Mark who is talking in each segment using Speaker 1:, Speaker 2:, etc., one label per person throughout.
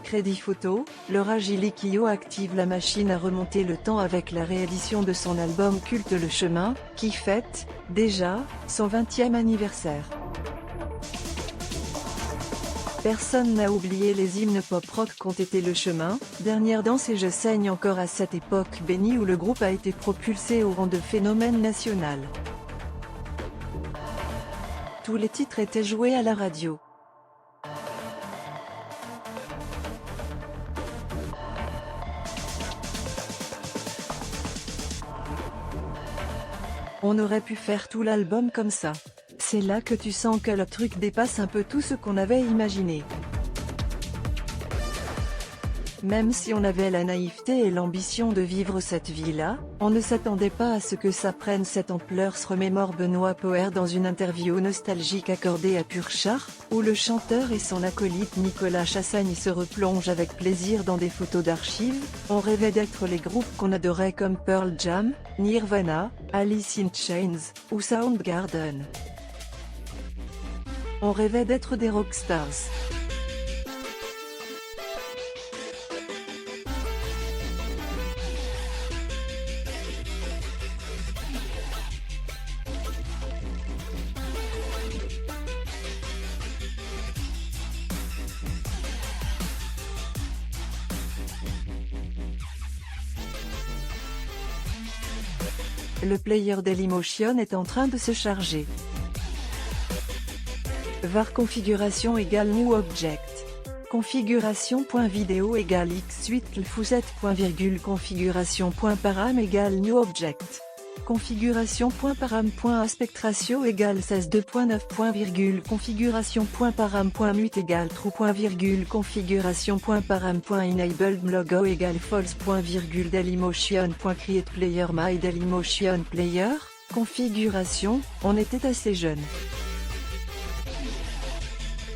Speaker 1: crédit photo, Laura Gilly Kyo active la machine à remonter le temps avec la réédition de son album culte Le Chemin, qui fête, déjà, son 20e anniversaire. Personne n'a oublié les hymnes pop-rock qu'ont été Le Chemin, Dernière danse et Je saigne encore à cette époque bénie où le groupe a été propulsé au rang de phénomène national. Tous les titres étaient joués à la radio. On aurait pu faire tout l'album comme ça. C'est là que tu sens que le truc dépasse un peu tout ce qu'on avait imaginé. Même si on avait la naïveté et l'ambition de vivre cette vie-là, on ne s'attendait pas à ce que ça prenne cette ampleur, se remémore Benoît Poher dans une interview nostalgique accordée à Purchar, où le chanteur et son acolyte Nicolas Chassagne se replongent avec plaisir dans des photos d'archives. On rêvait d'être les groupes qu'on adorait comme Pearl Jam, Nirvana, Alice in Chains, ou Soundgarden. On rêvait d'être des rockstars. Le player Dailymotion est en train de se charger. var configuration égale new object. Configuration.video égale x8 lfouset. Configuration.param égale new object. Configuration.param.aspect ratio égale 16:2.9. Configuration.param.mute égale true. Configuration.param.enabled logo égale false. Dailymotion.create player my Dailymotion player. Configuration, on était assez jeunes.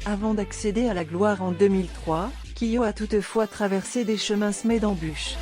Speaker 1: Avant d'accéder à la gloire en 2003, Kyo a toutefois traversé des chemins semés d'embûches.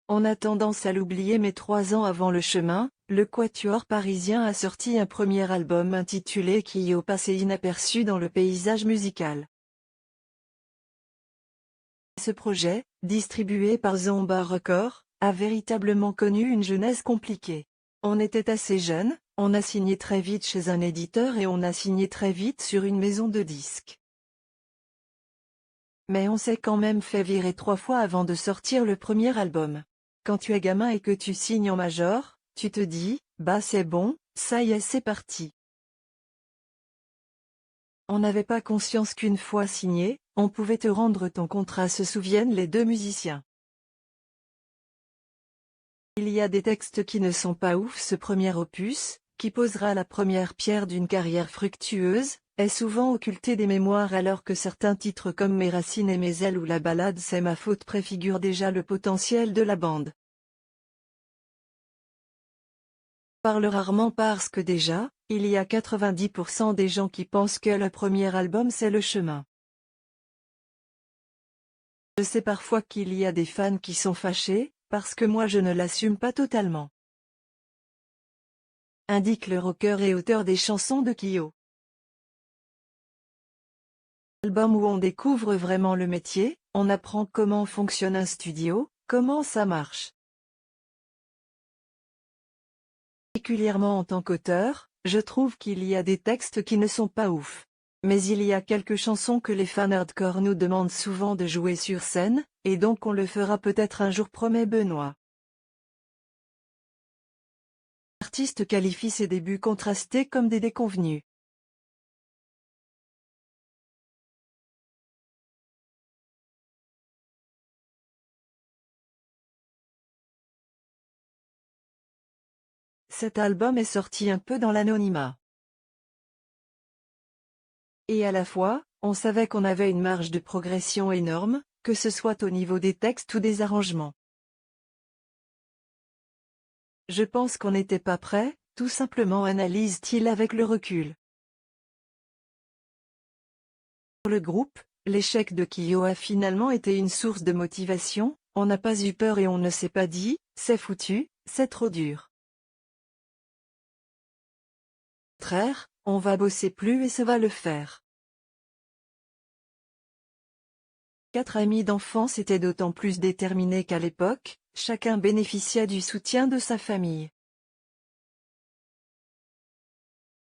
Speaker 1: On a tendance à l'oublier, mais 3 ans avant Le Chemin, le quatuor parisien a sorti un premier album intitulé Kyo, passé inaperçu dans le paysage musical. Ce projet, distribué par Zomba Records, a véritablement connu une jeunesse compliquée. On était assez jeunes, on a signé très vite chez un éditeur et on a signé très vite sur une maison de disques. Mais on s'est quand même fait virer 3 fois avant de sortir le premier album. Quand tu es gamin et que tu signes en major, tu te dis, bah c'est bon, ça y est, c'est parti. On n'avait pas conscience qu'une fois signé, on pouvait te rendre ton contrat, se souviennent les 2 musiciens. Il y a des textes qui ne sont pas ouf. Ce premier opus, qui posera la première pierre d'une carrière fructueuse, est souvent occulté des mémoires, alors que certains titres comme Mes racines et mes ailes ou la ballade C'est ma faute préfigurent déjà le potentiel de la bande. Parle rarement parce que déjà, il y a 90% des gens qui pensent que le premier album c'est Le Chemin. Je sais parfois qu'il y a des fans qui sont fâchés, parce que moi je ne l'assume pas totalement. Indique le rocker et auteur des chansons de Kyo. Album où on découvre vraiment le métier, on apprend comment fonctionne un studio, comment ça marche. Particulièrement en tant qu'auteur, je trouve qu'il y a des textes qui ne sont pas ouf. Mais il y a quelques chansons que les fans hardcore nous demandent souvent de jouer sur scène, et donc on le fera peut-être un jour, promet Benoît. L'artiste qualifie ses débuts contrastés comme des déconvenus. Cet album est sorti un peu dans l'anonymat. Et à la fois, on savait qu'on avait une marge de progression énorme, que ce soit au niveau des textes ou des arrangements. Je pense qu'on n'était pas prêt, tout simplement, analyse-t-il avec le recul. Pour le groupe, l'échec de Kyo a finalement été une source de motivation. On n'a pas eu peur et on ne s'est pas dit « c'est foutu, c'est trop dur ». Au contraire, on va bosser plus et ça va le faire. 4 amis d'enfance étaient d'autant plus déterminés qu'à l'époque, chacun bénéficiait du soutien de sa famille.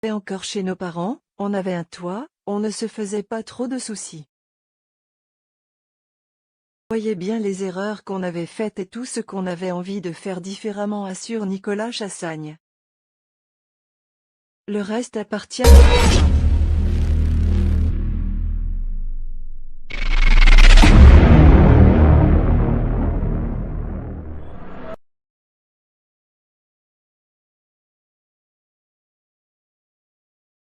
Speaker 1: Et encore chez nos parents, on avait un toit, on ne se faisait pas trop de soucis. On voyait bien les erreurs qu'on avait faites et tout ce qu'on avait envie de faire différemment, assure Nicolas Chassagne. Le reste appartient à